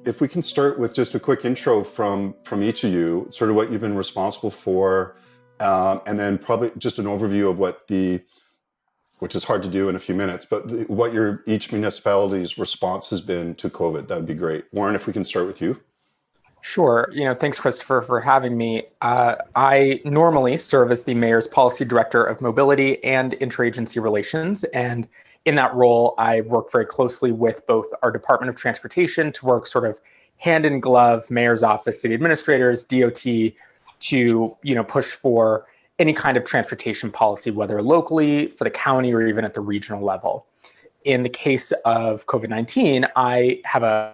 if we can start with just a quick intro from each of you, sort of what you've been responsible for, and then probably just an overview of what which is hard to do in a few minutes, but what your each municipality's response has been to COVID. That would be great. Warren, if we can start with you. Sure. Thanks, Christopher, for having me. I normally serve as the mayor's policy director of mobility and interagency relations. And in that role, I work very closely with both our Department of Transportation to work sort of hand in glove, mayor's office, city administrators, DOT, to push for any kind of transportation policy, whether locally, for the county, or even at the regional level. In the case of COVID-19, I have an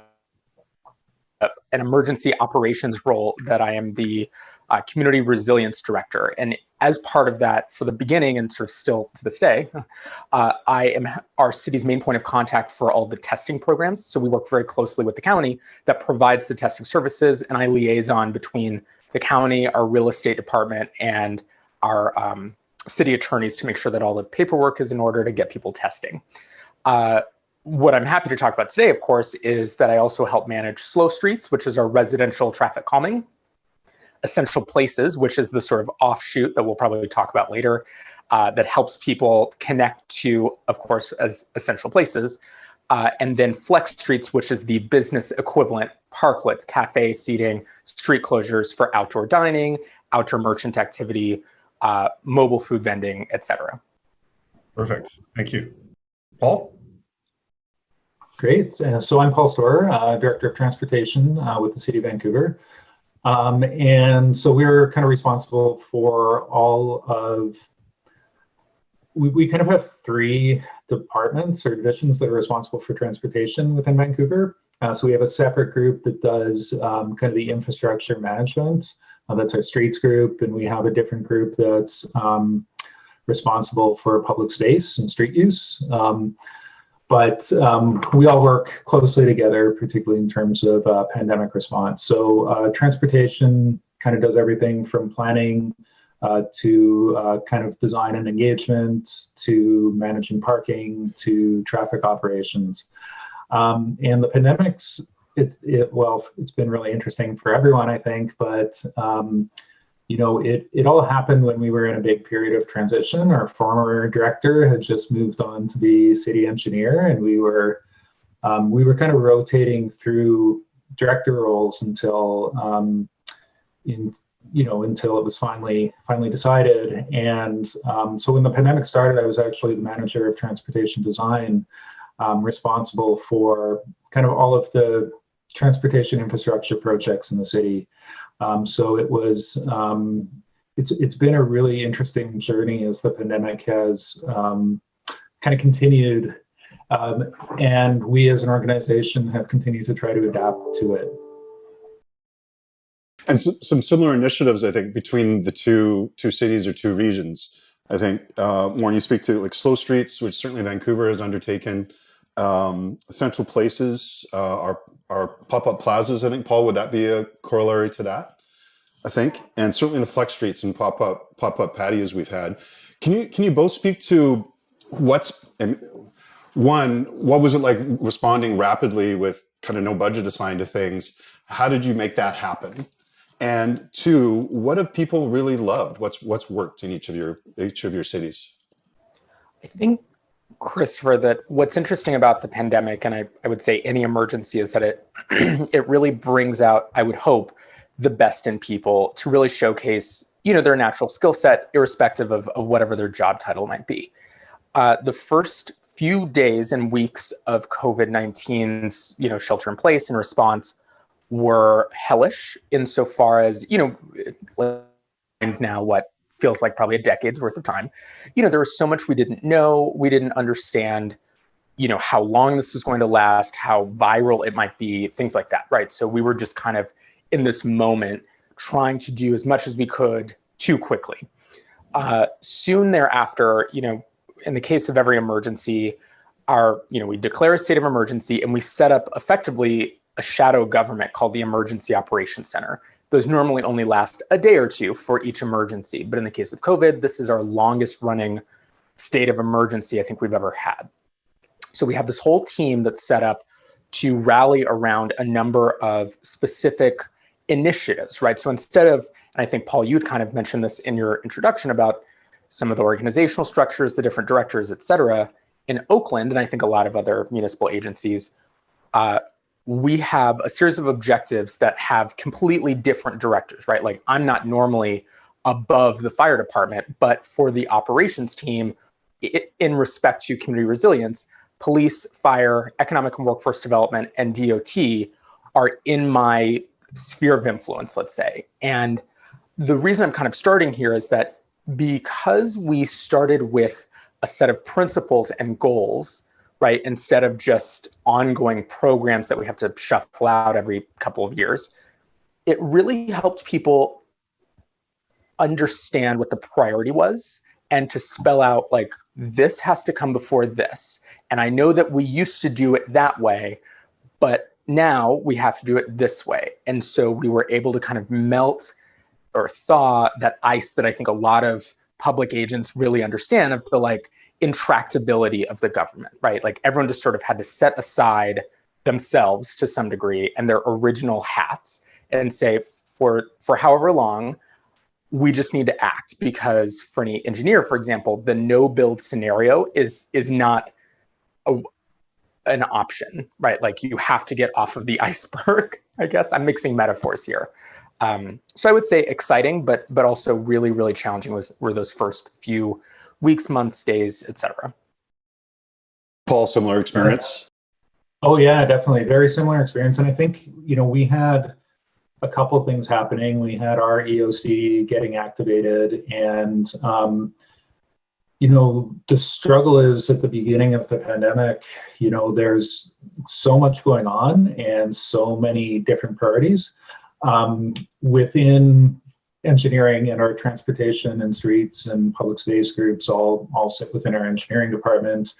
emergency operations role that I am the community resilience director. And as part of that, for the beginning and sort of still to this day, I am our city's main point of contact for all the testing programs. So we work very closely with the county that provides the testing services, and I liaison between the county, our real estate department, and our city attorneys to make sure that all the paperwork is in order to get people testing. What I'm happy to talk about today, of course, is that I also help manage Slow Streets, which is our residential traffic calming, Essential Places, which is the sort of offshoot that we'll probably talk about later, that helps people connect to, of course, as essential places, and then Flex Streets, which is the business equivalent, parklets, cafe seating, street closures for outdoor dining, outdoor merchant activity, mobile food vending, etc. Perfect. Thank you. Paul? Great. So I'm Paul Storer, Director of Transportation with the City of Vancouver. And so we're kind of responsible for all of, we kind of have three departments or divisions that are responsible for transportation within Vancouver. So we have a separate group that does kind of the infrastructure management. That's our streets group. And we have a different group that's responsible for public space and street use. But we all work closely together, particularly in terms of pandemic response. So transportation kind of does everything from planning to kind of design and engagement, to managing parking, to traffic operations. And the pandemic's, it's been really interesting for everyone, I think, but it all happened when we were in a big period of transition. Our former director had just moved on to be city engineer, and we were kind of rotating through director roles until until it was finally decided. And so when the pandemic started, I was actually the manager of transportation design, responsible for kind of all of the transportation infrastructure projects in the city. So it was, it's been a really interesting journey as the pandemic has kind of continued. And we as an organization have continued to try to adapt to it. And some similar initiatives, I think, between the two cities or two regions. I think, Warren, you speak to like Slow Streets, which certainly Vancouver has undertaken. Essential Places, our pop-up plazas, I think, Paul, would that be a corollary to that? I think, and certainly the Flex Streets and pop-up patios we've had. Can you both speak to what was it like responding rapidly with kind of no budget assigned to things? How did you make that happen? And two, what have people really loved? What's worked in each of your cities? I think, Christopher, that what's interesting about the pandemic, and I would say any emergency, is that it it really brings out, I would hope, the best in people to really showcase, their natural skill set, irrespective of whatever their job title might be. The first few days and weeks of COVID-19's, shelter in place and response were hellish insofar as, now what feels like probably a decade's worth of time. There was so much we didn't know. We didn't understand, how long this was going to last, how viral it might be, things like that, right? So we were just kind of in this moment trying to do as much as we could too quickly. Soon thereafter, in the case of every emergency, we declare a state of emergency and we set up effectively a shadow government called the Emergency Operations Center. Those normally only last a day or two for each emergency. But in the case of COVID, this is our longest running state of emergency I think we've ever had. So we have this whole team that's set up to rally around a number of specific initiatives, right? So instead of, and I think, Paul, you'd kind of mentioned this in your introduction about some of the organizational structures, the different directors, et cetera, in Oakland, and I think a lot of other municipal agencies, we have a series of objectives that have completely different directors, right? Like I'm not normally above the fire department, but for the operations team, in respect to community resilience, police, fire, economic and workforce development, and DOT are in my sphere of influence, let's say. And the reason I'm kind of starting here is that because we started with a set of principles and goals, right, instead of just ongoing programs that we have to shuffle out every couple of years, it really helped people understand what the priority was and to spell out like, this has to come before this. And I know that we used to do it that way, but now we have to do it this way. And so we were able to kind of melt or thaw that ice that I think a lot of public agents really understand of the like intractability of the government, right? Like everyone just sort of had to set aside themselves to some degree and their original hats and say, for however long, we just need to act, because for any engineer, for example, the no build scenario is not an option, right? Like you have to get off of the iceberg. I guess I'm mixing metaphors here. So I would say exciting, but also really, really challenging were those first few weeks, months, days, etc. Paul, similar experience? Oh yeah, definitely. Very similar experience. And I think, we had a couple of things happening. We had our EOC getting activated, and the struggle is at the beginning of the pandemic, there's so much going on and so many different priorities within engineering, and our transportation and streets and public space groups all sit within our engineering department.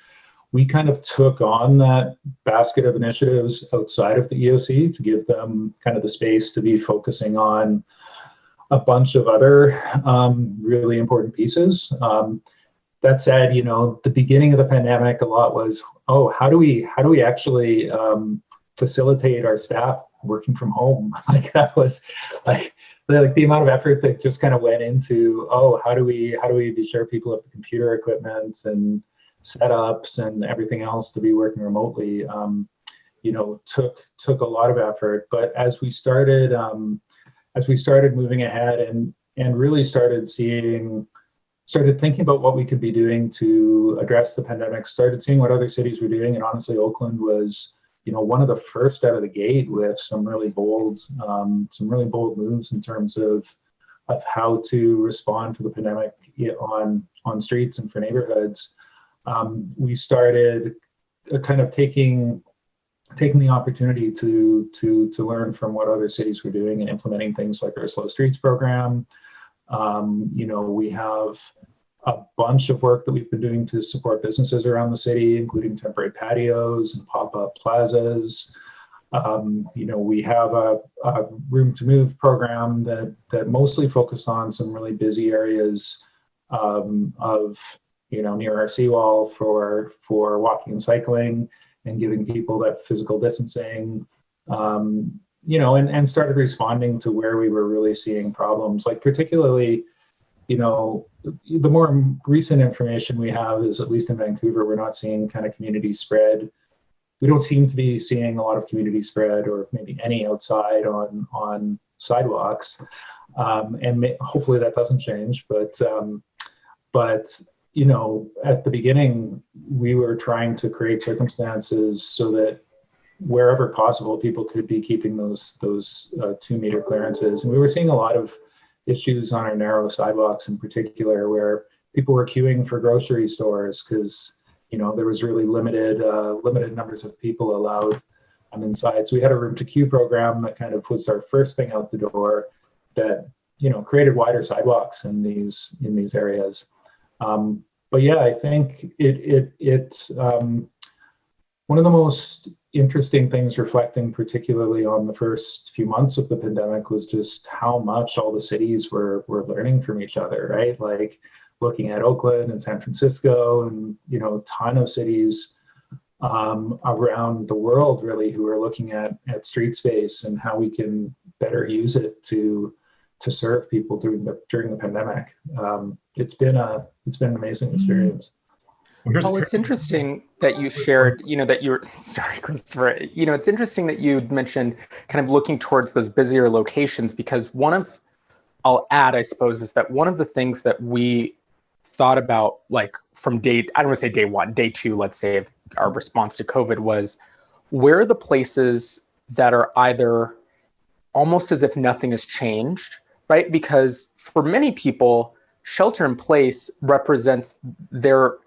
We kind of took on that basket of initiatives outside of the EOC to give them kind of the space to be focusing on a bunch of other really important pieces. That said, the beginning of the pandemic, a lot was, how do we actually facilitate our staff working from home? Like that was like the amount of effort that just kind of went into, how do we be sure people have the computer equipment and setups and everything else to be working remotely, took a lot of effort. But as we started moving ahead and really started thinking about what we could be doing to address the pandemic, started seeing what other cities were doing, and honestly, Oakland was, one of the first out of the gate with some really bold moves in terms of how to respond to the pandemic on streets and for neighborhoods. We started kind of taking the opportunity to learn from what other cities were doing and implementing things like our Slow Streets program. We have a bunch of work that we've been doing to support businesses around the city, including temporary patios and pop-up plazas. We have a room to move program that mostly focused on some really busy areas of near our seawall for walking and cycling, and giving people that physical distancing, and started responding to where we were really seeing problems. Like particularly, the more recent information we have is, at least in Vancouver, we're not seeing kind of community spread. We don't seem to be seeing a lot of community spread, or maybe any, outside on sidewalks. And hopefully that doesn't change. But at the beginning, we were trying to create circumstances so that wherever possible, people could be keeping those 2-meter clearances. And we were seeing a lot of issues on our narrow sidewalks in particular, where people were queuing for grocery stores because, there was really limited numbers of people allowed inside. So we had a room to queue program that kind of was our first thing out the door that, created wider sidewalks in these areas. But yeah, I think it's one of the most interesting things, reflecting particularly on the first few months of the pandemic, was just how much all the cities were learning from each other, right? Like looking at Oakland and San Francisco, and a ton of cities around the world, really, who are looking at street space and how we can better use it to serve people during the pandemic. It's been an amazing experience. Well, it's interesting that you shared, that you're, sorry, Christopher, it's interesting that you mentioned kind of looking towards those busier locations, because I'll add, I suppose, is that one of the things that we thought about, like from I don't want to say day one, day two, let's say, of our response to COVID, was where are the places that are either almost as if nothing has changed, right? Because for many people, shelter in place represents their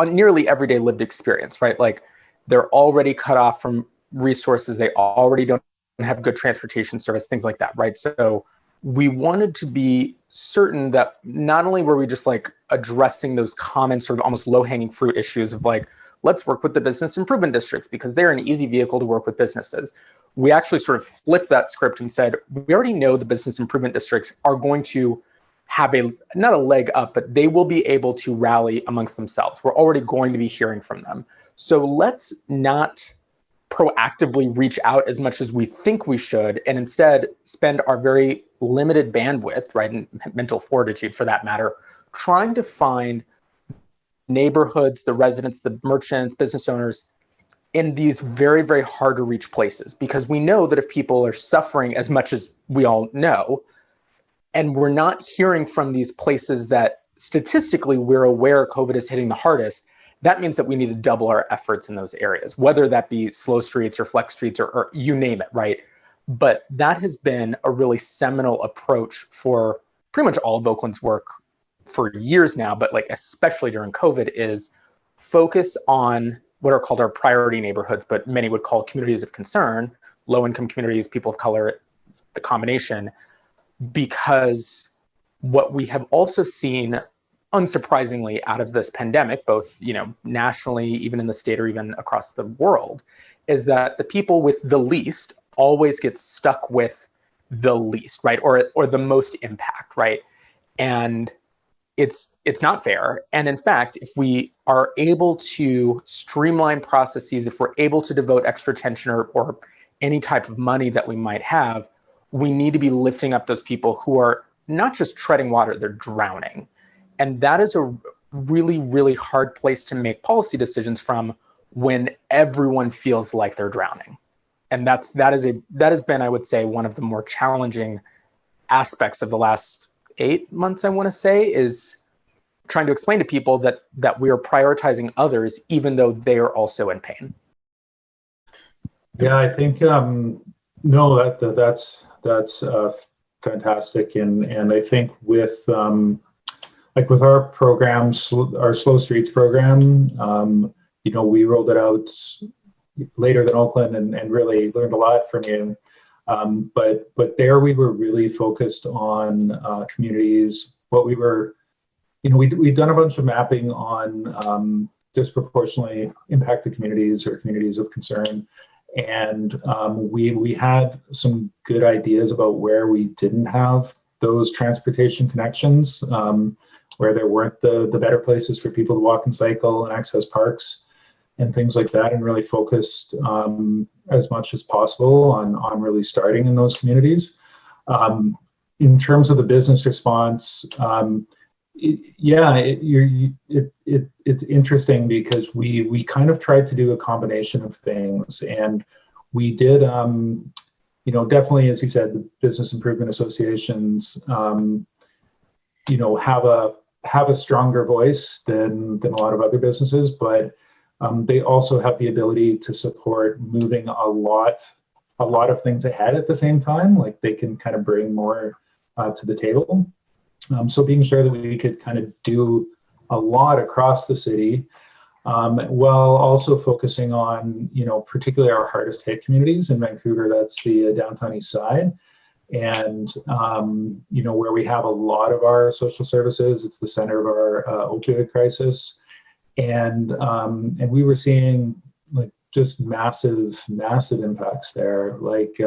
nearly everyday lived experience, right? Like they're already cut off from resources. They already don't have good transportation service, things like that, right? So we wanted to be certain that not only were we just like addressing those common sort of almost low-hanging fruit issues of like, let's work with the business improvement districts because they're an easy vehicle to work with businesses. We actually sort of flipped that script and said, we already know the business improvement districts are going to have not a leg up, but they will be able to rally amongst themselves. We're already going to be hearing from them. So let's not proactively reach out as much as we think we should, and instead spend our very limited bandwidth, right, and mental fortitude for that matter, trying to find neighborhoods, the residents, the merchants, business owners in these very, very hard to reach places. Because we know that if people are suffering as much as we all know, and we're not hearing from these places that statistically we're aware COVID is hitting the hardest, that means that we need to double our efforts in those areas, whether that be slow streets or flex streets or you name it, right? But that has been a really seminal approach for pretty much all of Oakland's work for years now, but like especially during COVID, is focus on what are called our priority neighborhoods, but many would call communities of concern, low-income communities, people of color, the combination. Because what we have also seen, unsurprisingly, out of this pandemic, both nationally, even in the state or even across the world, is that the people with the least always get stuck with the least, right? Or the most impact, right? And it's not fair. And in fact, if we are able to streamline processes, if we're able to devote extra attention or any type of money that we might have, we need to be lifting up those people who are not just treading water, they're drowning. And that is a really, really hard place to make policy decisions from when everyone feels like they're drowning. And that has been, I would say, one of the more challenging aspects of the last 8 months, I want to say, is trying to explain to people that we are prioritizing others, even though they are also in pain. Yeah, I think, no, that's fantastic. And I think with our programs, our Slow Streets program, we rolled it out later than Oakland and really learned a lot from you. But there we were really focused on communities. What we were, we'd done a bunch of mapping on disproportionately impacted communities or communities of concern. And we had some good ideas about where we didn't have those transportation connections, where there weren't the better places for people to walk and cycle and access parks and things like that, and really focused as much as possible on really starting in those communities. In terms of the business response, it's interesting because we kind of tried to do a combination of things, and we did, definitely, as you said, the business improvement associations, have a stronger voice than a lot of other businesses, but they also have the ability to support moving a lot of things ahead at the same time. Like they can kind of bring more to the table. So being sure that we could kind of do a lot across the city, while also focusing on, particularly our hardest hit communities in Vancouver. That's the downtown east side. And, where we have a lot of our social services. It's the center of our opioid crisis. And we were seeing like just massive impacts there. Like,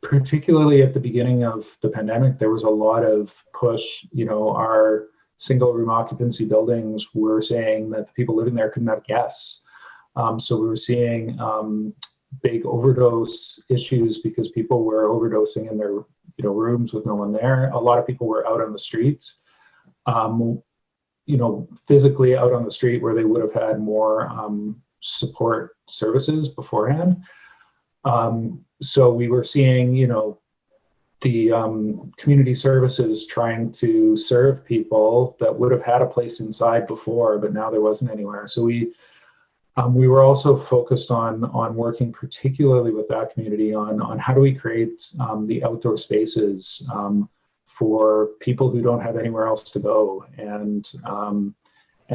particularly at the beginning of the pandemic, there was a lot of push. Our single room occupancy buildings were saying that the people living there couldn't have guests. So we were seeing big overdose issues because people were overdosing in their rooms with no one there. A lot of people were out on the streets, physically out on the street where they would have had more support services beforehand. So we were seeing, the community services trying to serve people that would have had a place inside before, but now there wasn't anywhere. So we were also focused on working particularly with that community on how do we create the outdoor spaces for people who don't have anywhere else to go, and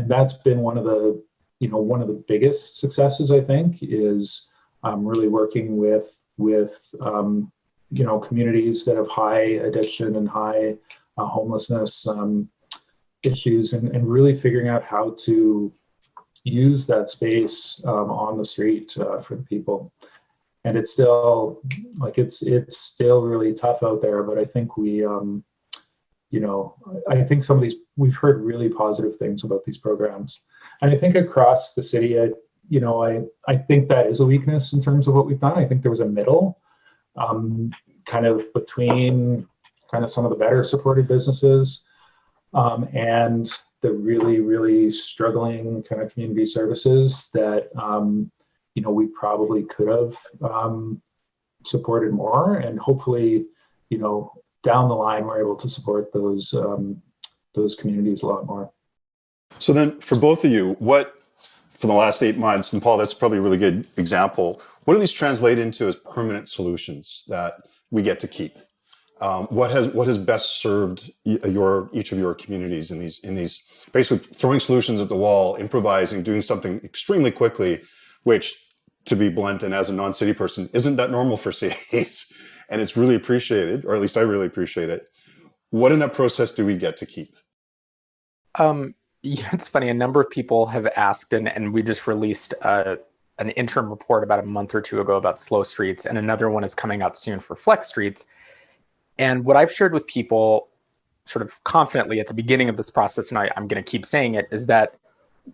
that's been one of the biggest successes, I think, is really working with communities that have high addiction and high homelessness issues, and really figuring out how to use that space on the street for the people. And it's still it's still really tough out there, but I think I think some of these, we've heard really positive things about these programs. And I think across the city, I think that is a weakness in terms of what we've done. I think there was a middle kind of between kind of some of the better supported businesses and the really, really struggling kind of community services that, we probably could have supported more, and hopefully, down the line, we're able to support those communities a lot more. So then for both of you, for the last 8 months, and Paul, that's probably a really good example, what do these translate into as permanent solutions that we get to keep? What has best served each of your communities in these basically throwing solutions at the wall, improvising, doing something extremely quickly, which, to be blunt and as a non-city person, isn't that normal for cities, and it's really appreciated, or at least I really appreciate it. What in that process do we get to keep? It's funny. A number of people have asked, and we just released an interim report about a month or two ago about slow streets, and another one is coming out soon for flex streets. And what I've shared with people sort of confidently at the beginning of this process, and I'm going to keep saying it, is that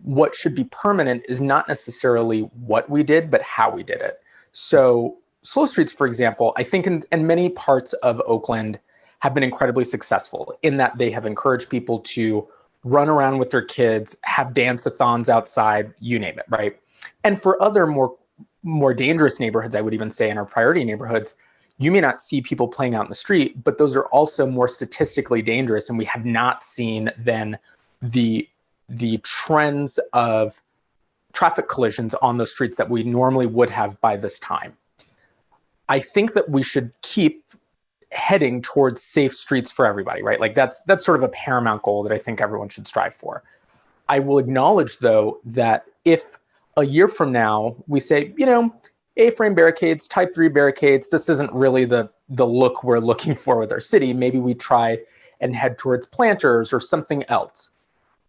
what should be permanent is not necessarily what we did, but how we did it. So slow streets, for example, I think in many parts of Oakland have been incredibly successful in that they have encouraged people to run around with their kids, have dance-a-thons outside, you name it, right? And for other more dangerous neighborhoods, I would even say in our priority neighborhoods, you may not see people playing out in the street, but those are also more statistically dangerous, and we have not seen then the trends of traffic collisions on those streets that we normally would have by this time. I think that we should keep heading towards safe streets for everybody, right? Like that's sort of a paramount goal that I think everyone should strive for. I will acknowledge, though, that if a year from now we say, A-frame barricades, type 3 barricades, this isn't really the look we're looking for with our city, maybe we try and head towards planters or something else.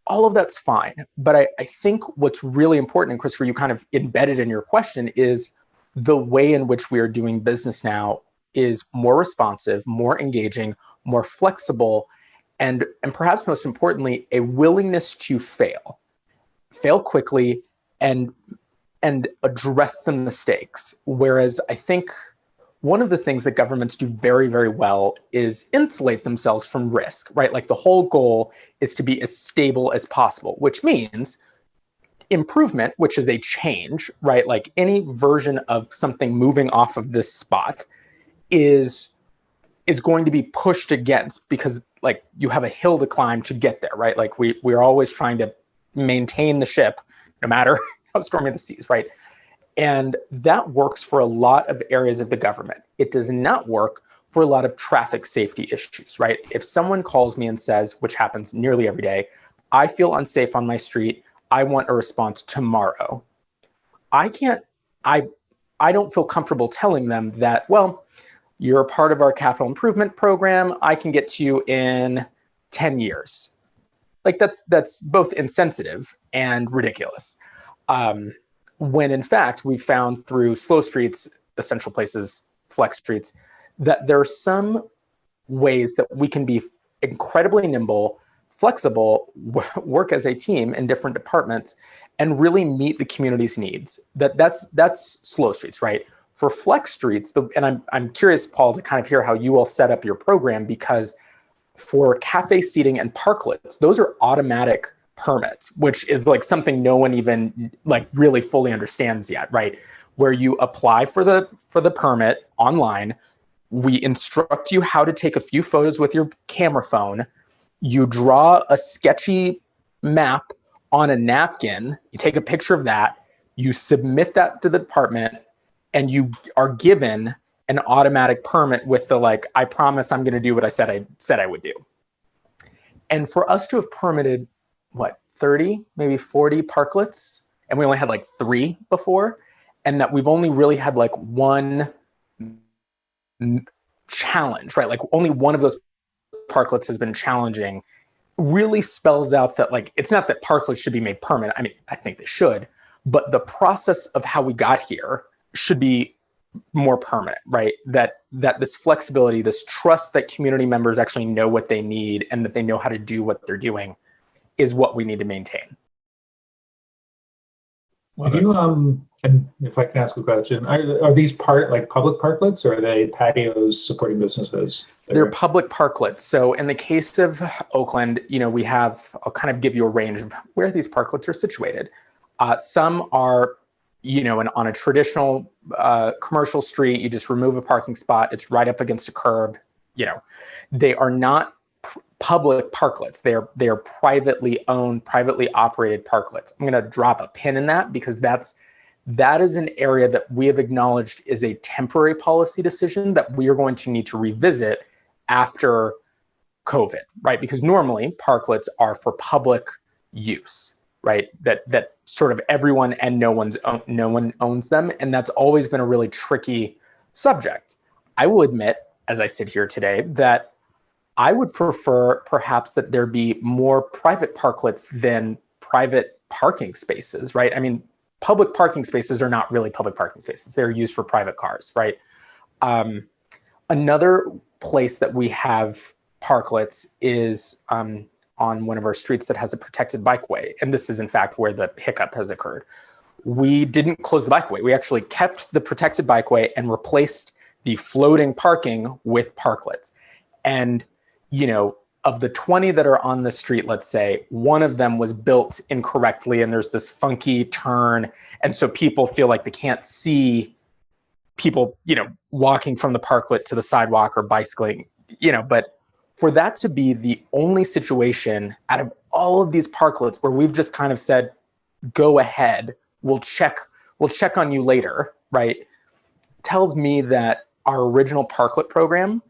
All of that's fine. But I think what's really important, and Christopher, you kind of embedded in your question, is the way in which we are doing business now is more responsive, more engaging, more flexible, and perhaps most importantly, a willingness to fail quickly and address the mistakes. Whereas I think one of the things that governments do very, very well is insulate themselves from risk, right? Like the whole goal is to be as stable as possible, which means improvement, which is a change, right? Like any version of something moving off of this spot is going to be pushed against because like you have a hill to climb to get there, right? Like we're always trying to maintain the ship no matter how stormy the seas, right? And that works for a lot of areas of the government. It does not work for a lot of traffic safety issues, right? If someone calls me and says, which happens nearly every day, I feel unsafe on my street, I want a response tomorrow. I don't feel comfortable telling them that, well, you're a part of our capital improvement program, I can get to you in 10 years. Like that's both insensitive and ridiculous. When in fact, we found through slow streets, essential places, flex streets, that there are some ways that we can be incredibly nimble, flexible, work as a team in different departments, and really meet the community's needs. That's slow streets, right? For flex streets, and I'm curious, Paul, to kind of hear how you all set up your program, because for cafe seating and parklets, those are automatic permits, which is like something no one even like really fully understands yet, right? Where you apply for the permit online, we instruct you how to take a few photos with your camera phone. You draw a sketchy map on a napkin, you take a picture of that, you submit that to the department, and you are given an automatic permit with the like, I promise I'm going to do what I said I would do. And for us to have permitted, what, 30, maybe 40 parklets, and we only had like 3 before, and that we've only really had like one challenge, right? Like only one of those parklets has been challenging, really spells out that like, it's not that parklets should be made permanent. I mean, I think they should, but the process of how we got here should be more permanent, right? That this flexibility, this trust that community members actually know what they need and that they know how to do what they're doing is what we need to maintain. Love Do it. you, and if I can ask a question, are these like public parklets, or are they patios supporting businesses? They're public parklets. So in the case of Oakland, we have, I'll kind of give you a range of where these parklets are situated. Some are, on a traditional commercial street, you just remove a parking spot, it's right up against a curb. They are not public parklets. They are privately owned, privately operated parklets. I'm going to drop a pin in that, because that is an area that we have acknowledged is a temporary policy decision that we are going to need to revisit after COVID, right? Because normally parklets are for public use, right? That sort of everyone and no one owns them, and that's always been a really tricky subject. I will admit, as I sit here today, that I would prefer perhaps that there be more private parklets than private parking spaces, right? I mean, public parking spaces are not really public parking spaces. They're used for private cars, right? Another place that we have parklets is on one of our streets that has a protected bikeway. And this is in fact where the hiccup has occurred. We didn't close the bikeway. We actually kept the protected bikeway and replaced the floating parking with parklets. And, of the 20 that are on the street, let's say, one of them was built incorrectly and there's this funky turn. And so people feel like they can't see people, walking from the parklet to the sidewalk or bicycling, but for that to be the only situation out of all of these parklets where we've just kind of said, go ahead, we'll check on you later, right? Tells me that our original parklet program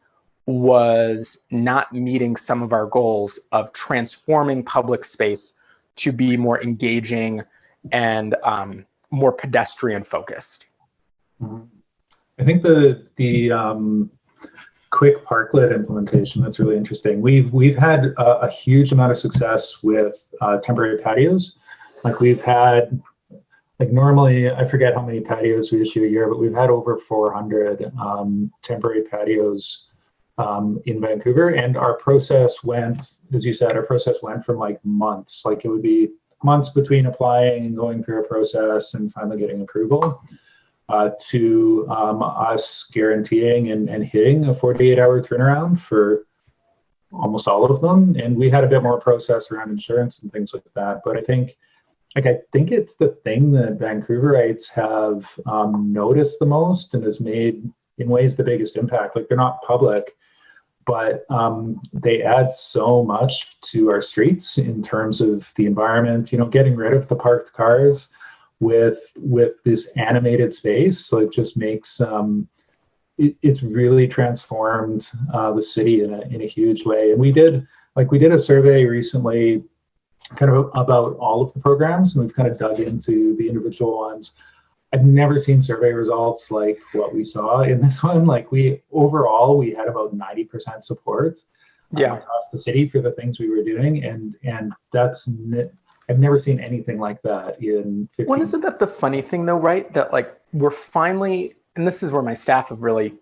was not meeting some of our goals of transforming public space to be more engaging and more pedestrian focused. I think the quick parklet implementation, that's really interesting. We've had a huge amount of success with temporary patios. Like we've had, like normally, I forget how many patios we issue a year, but we've had over 400 temporary patios in Vancouver. And our process went, as you said, from like months. Like it would be months between applying and going through a process and finally getting approval, to us guaranteeing and hitting a 48-hour turnaround for almost all of them. And we had a bit more process around insurance and things like that. But I think it's the thing that Vancouverites have noticed the most and has made in ways the biggest impact. Like they're not public, but they add so much to our streets in terms of the environment, getting rid of the parked cars with this animated space. So it just makes, it's really transformed the city in a huge way. And we did a survey recently kind of about all of the programs, and we've kind of dug into the individual ones. I've never seen survey results like what we saw in this one. Like we had about 90% support across the city for the things we were doing. And I've never seen anything like that in 15 Well, isn't that the funny thing though, right? That like we're finally, and this is where my staff have really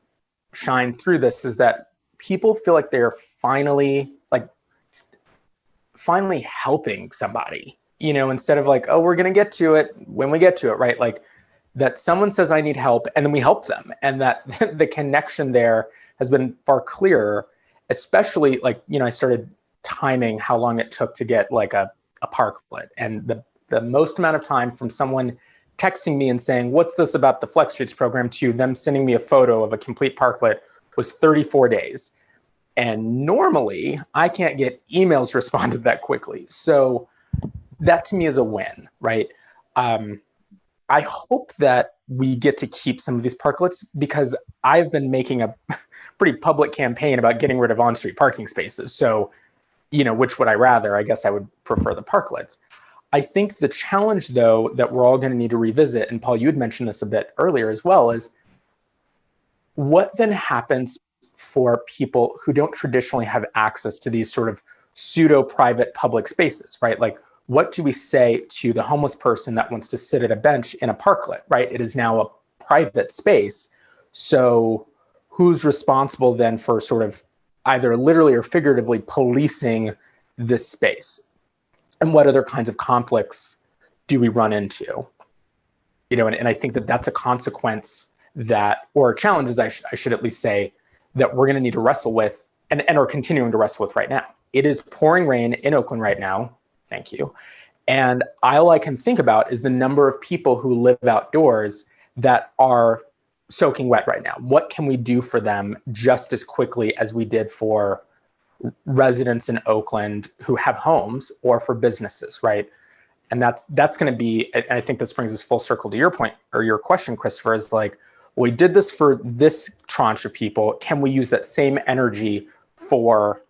shined through this, is that people feel like they're finally helping somebody, instead of like, oh, we're going to get to it when we get to it, right? Like that someone says I need help and then we help them. And that the connection there has been far clearer, especially like, I started timing how long it took to get like a parklet. And the most amount of time from someone texting me and saying, what's this about the Flex Streets program, to them sending me a photo of a complete parklet was 34 days. And normally I can't get emails responded that quickly. So that to me is a win, right? I hope that we get to keep some of these parklets, because I've been making a pretty public campaign about getting rid of on-street parking spaces. So, which would I rather? I guess I would prefer the parklets. I think the challenge, though, that we're all going to need to revisit, and Paul, you had mentioned this a bit earlier as well, is what then happens for people who don't traditionally have access to these sort of pseudo-private public spaces, right? Like, what do we say to the homeless person that wants to sit at a bench in a parklet, right? It is now a private space. So who's responsible then for sort of either literally or figuratively policing this space? And what other kinds of conflicts do we run into? And I think that that's a consequence or challenges, I should at least say, that we're going to need to wrestle with and are continuing to wrestle with right now. It is pouring rain in Oakland right now. Thank you. And all I can think about is the number of people who live outdoors that are soaking wet right now. What can we do for them just as quickly as we did for residents in Oakland who have homes, or for businesses, right? And that's going to be, and I think this brings us full circle to your point or your question, Christopher, is like, we did this for this tranche of people. Can we use that same energy for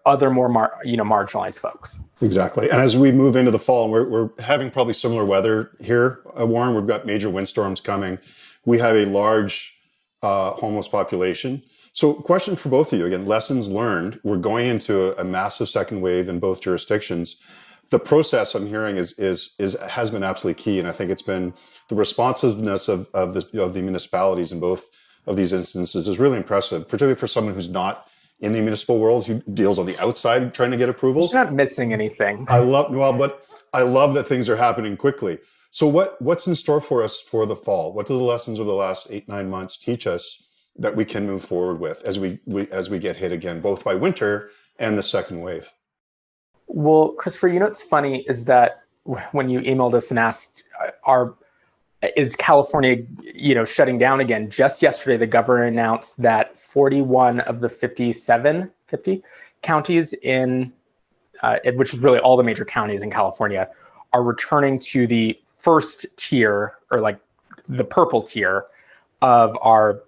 other more marginalized folks? Exactly. And as we move into the fall, and we're having probably similar weather here, Warren, we've got major windstorms coming. We have a large homeless population. So question for both of you, again, lessons learned. We're going into a massive second wave in both jurisdictions. The process I'm hearing has been absolutely key. And I think it's been the responsiveness of the municipalities in both of these instances is really impressive, particularly for someone who's not in the municipal world, who deals on the outside trying to get approvals. You're not missing anything. But I love that things are happening quickly. So what's in store for us for the fall? What do the lessons of the last 8-9 months teach us that we can move forward with as we get hit again, both by winter and the second wave? Well, Christopher, what's funny is that when you emailed us and asked, is California, shutting down again? Just yesterday, the governor announced that 41 of the 50 counties which is really all the major counties in California, are returning to the first tier, or like the purple tier of our,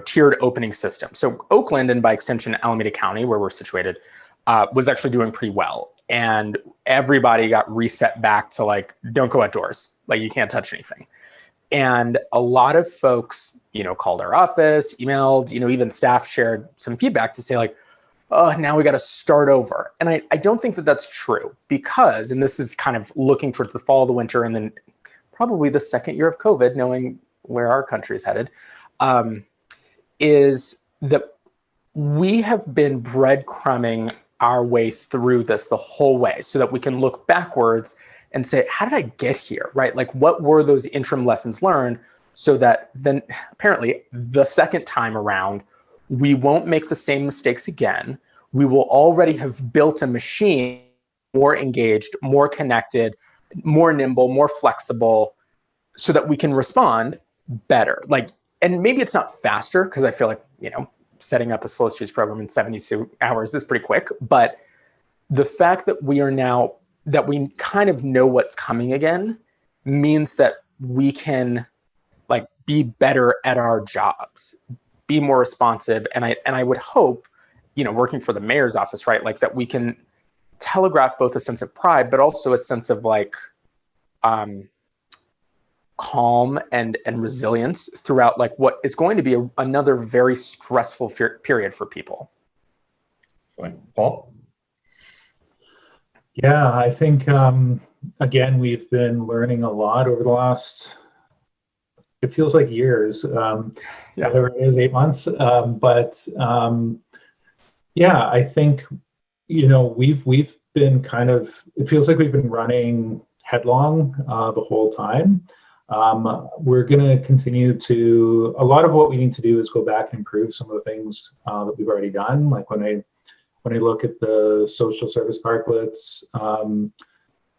tiered opening system. So Oakland, and by extension Alameda County, where we're situated, was actually doing pretty well. And everybody got reset back to like, don't go outdoors. Like, you can't touch anything. And a lot of folks, called our office, emailed, even staff shared some feedback to say like, oh, now we got to start over. And I don't think that that's true, because, and this is kind of looking towards the fall, the winter, and then probably the second year of COVID, knowing where our country is headed, is that we have been breadcrumbing our way through this the whole way, so that we can look backwards and say, how did I get here, right? Like, what were those interim lessons learned, so that then apparently the second time around, we won't make the same mistakes again. We will already have built a machine more engaged, more connected, more nimble, more flexible, so that we can respond better. Like, and maybe it's not faster, because I feel like, setting up a slow streets program in 72 hours is pretty quick. But the fact that that we kind of know what's coming again means that we can like be better at our jobs, be more responsive. And I would hope, working for the mayor's office, right, like that we can telegraph both a sense of pride, but also a sense of like calm and resilience throughout like what is going to be another very stressful period for people. Fine. Paul? Yeah, I think, again, we've been learning a lot over the last, it feels like years, whatever it is, 8 months. Yeah, I think, we've been it feels like we've been running headlong the whole time. We're going to continue to, a lot of what we need to do is go back and improve some of the things that we've already done. Like when I look at the social service parklets,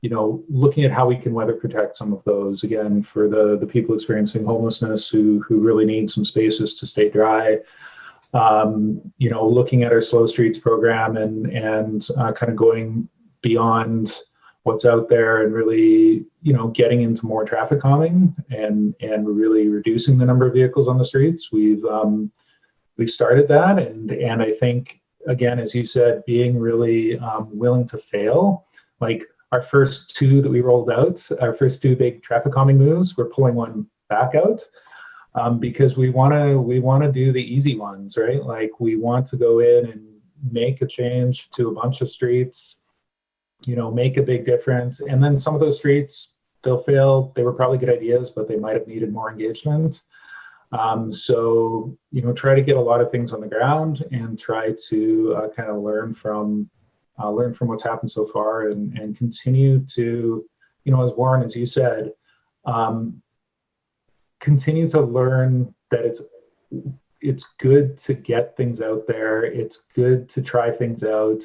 looking at how we can weather protect some of those, again, for the people experiencing homelessness who really need some spaces to stay dry. Looking at our Slow Streets program and kind of going beyond what's out there and really, getting into more traffic calming and really reducing the number of vehicles on the streets. We've started that, and I think, again, as you said, being really willing to fail. Like our first two that we rolled out, our first two big traffic calming moves, we're pulling one back out. Because we want to do the easy ones, right? Like we want to go in and make a change to a bunch of streets, make a big difference. And then some of those streets, they'll fail. They were probably good ideas, but they might have needed more engagement. So, try to get a lot of things on the ground and try to kind of learn from what's happened so far and continue to, as Warren, as you said, continue to learn that it's good to get things out there. It's good to try things out.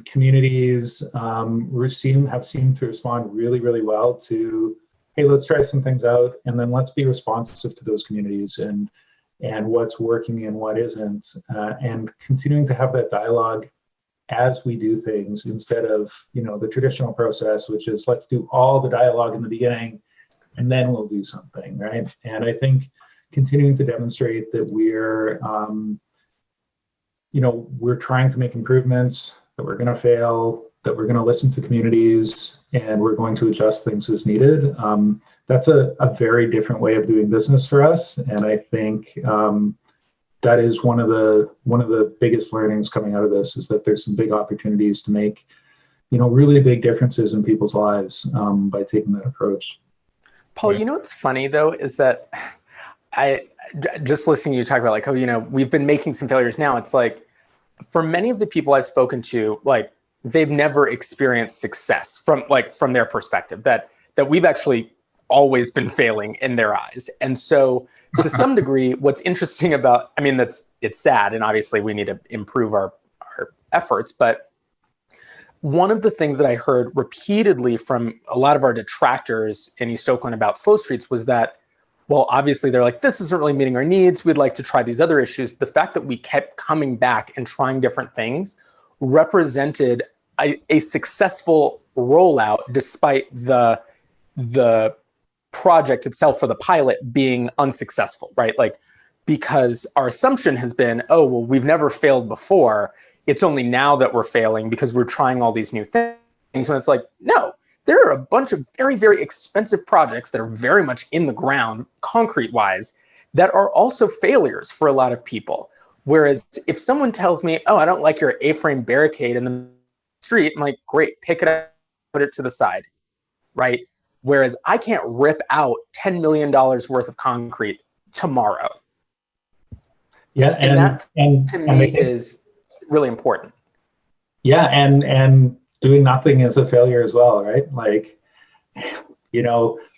Communities have seemed to respond really, really well to, hey, let's try some things out, and then let's be responsive to those communities and what's working and what isn't, and continuing to have that dialogue as we do things instead of the traditional process, which is let's do all the dialogue in the beginning and then we'll do something, right? And I think continuing to demonstrate that we're trying to make improvements, that we're going to fail, that we're going to listen to communities, and we're going to adjust things as needed. That's a very different way of doing business for us, and I think that is one of the biggest learnings coming out of this, is that there's some big opportunities to make really big differences in people's lives by taking that approach. Paul, what's funny though is that I just listening to you talk about like, we've been making some failures now. It's like for many of the people I've spoken to, like they've never experienced success from their perspective, that we've actually always been failing in their eyes. And so to some degree, what's interesting about, it's sad, and obviously we need to improve our efforts, but one of the things that I heard repeatedly from a lot of our detractors in East Oakland about Slow Streets was that, well, obviously they're like, this isn't really meeting our needs. We'd like to try these other issues. The fact that we kept coming back and trying different things represented a successful rollout, despite the project itself for the pilot being unsuccessful, right? Like, because our assumption has been, oh, well, we've never failed before. It's only now that we're failing because we're trying all these new things. When it's like, no, there are a bunch of very, very expensive projects that are very much in the ground, concrete-wise, that are also failures for a lot of people. Whereas if someone tells me, oh, I don't like your A-frame barricade in the street, I'm like, great, pick it up, put it to the side, right? Whereas I can't rip out $10 million worth of concrete tomorrow. Yeah, and that to me is really important. Yeah, and doing nothing is a failure as well, right? Like,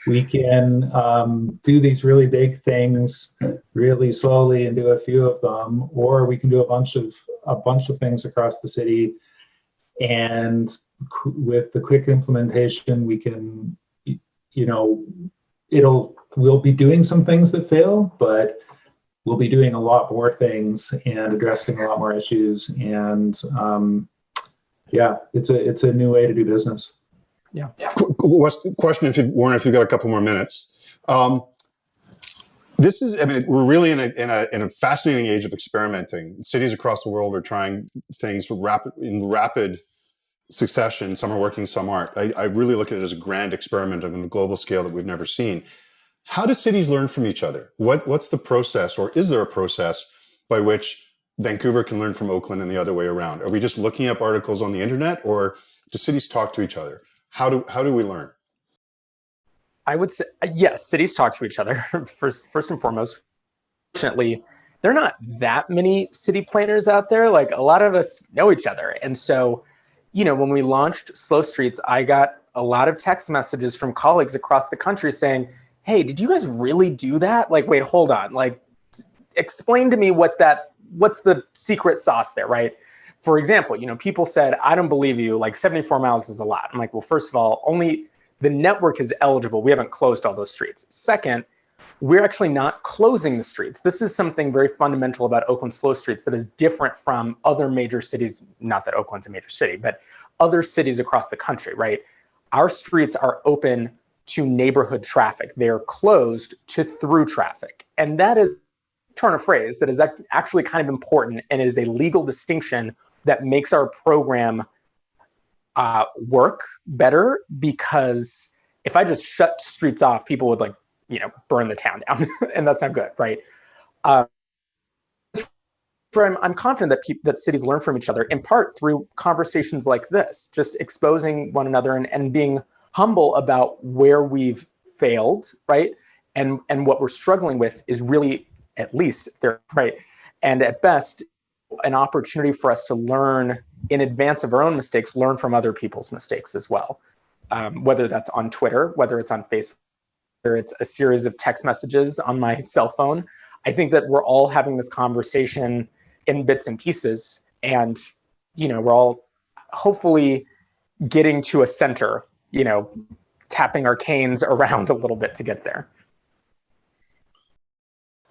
we can do these really big things really slowly and do a few of them, or we can do a bunch of things across the city, and with the quick implementation, we can, we'll be doing some things that fail, but we'll be doing a lot more things and addressing a lot more issues. And it's a new way to do business. Yeah. Question, Warren, if you've got a couple more minutes. This is, we're really in a fascinating age of experimenting. Cities across the world are trying things in rapid succession. Some are working, some aren't. I really look at it as a grand experiment on a global scale that we've never seen. How do cities learn from each other? What's the process, or is there a process by which Vancouver can learn from Oakland and the other way around? Are we just looking up articles on the internet, or do cities talk to each other? How do we learn? I would say, yes, cities talk to each other first and foremost. Fortunately, there are not that many city planners out there. Like, a lot of us know each other. And so when we launched Slow Streets, I got a lot of text messages from colleagues across the country saying, hey, did you guys really do that? Like, wait, hold on. Like, explain to me what's the secret sauce there, right? For example, people said, I don't believe you, like 74 miles is a lot. I'm like, well, first of all, only the network is eligible. We haven't closed all those streets. Second, we're actually not closing the streets. This is something very fundamental about Oakland Slow Streets that is different from other major cities. Not that Oakland's a major city, but other cities across the country, right? Our streets are open to neighborhood traffic. They are closed to through traffic. And that is a turn of phrase that is actually kind of important, and it is a legal distinction that makes our program work better, because if I just shut streets off, people would burn the town down, and that's not good, right? I'm confident that cities learn from each other, in part through conversations like this, just exposing one another and being humble about where we've failed, right? And what we're struggling with is really, at least, right? And at best, an opportunity for us to learn in advance of our own mistakes, learn from other people's mistakes as well. Whether that's on Twitter, whether it's on Facebook, whether it's a series of text messages on my cell phone. I think that we're all having this conversation in bits and pieces, and we're all hopefully getting to a center, tapping our canes around a little bit to get there.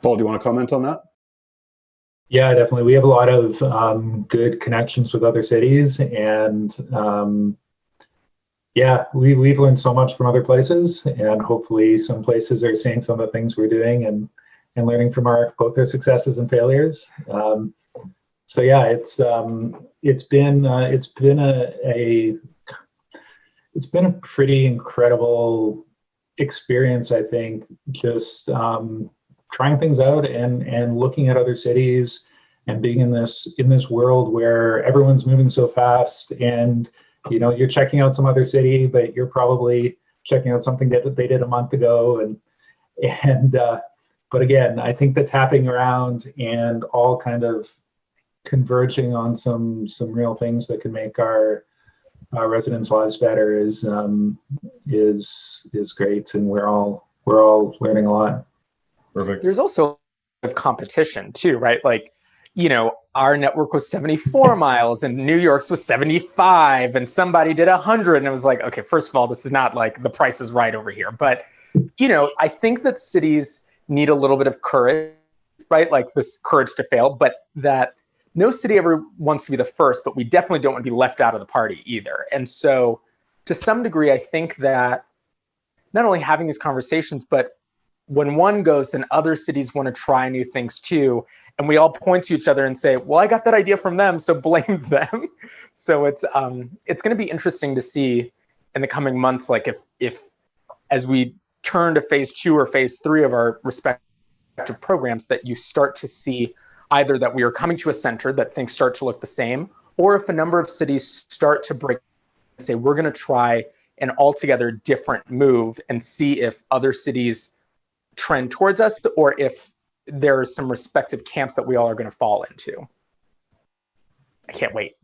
Paul, do you want to comment on that? Yeah, definitely. We have a lot of good connections with other cities, and yeah, we've learned so much from other places, and hopefully some places are seeing some of the things we're doing and learning from both our successes and failures. So yeah, it's been a pretty incredible experience, I think, just trying things out and looking at other cities and being in this world where everyone's moving so fast, and you're checking out some other city, but you're probably checking out something that they did a month ago, but again, I think the tapping around and all kind of converging on some real things that can make our residents' lives better is great, and we're all learning a lot. Perfect. There's also competition too, right? Like, our network was 74 miles and New York's was 75, and somebody did 100, and it was like, okay, first of all, this is not like The Price is Right over here. But, I think that cities need a little bit of courage, right? Like this courage to fail, but that no city ever wants to be the first, but we definitely don't want to be left out of the party either. And so to some degree, I think that not only having these conversations, but when one goes, then other cities want to try new things too. And we all point to each other and say, well, I got that idea from them, so blame them. So it's going to be interesting to see in the coming months, like if as we turn to phase 2 or phase 3 of our respective programs, that you start to see either that we are coming to a center, that things start to look the same, or if a number of cities start to break and say, we're going to try an altogether different move and see if other cities trend towards us, or if there are some respective camps that we all are going to fall into. I can't wait.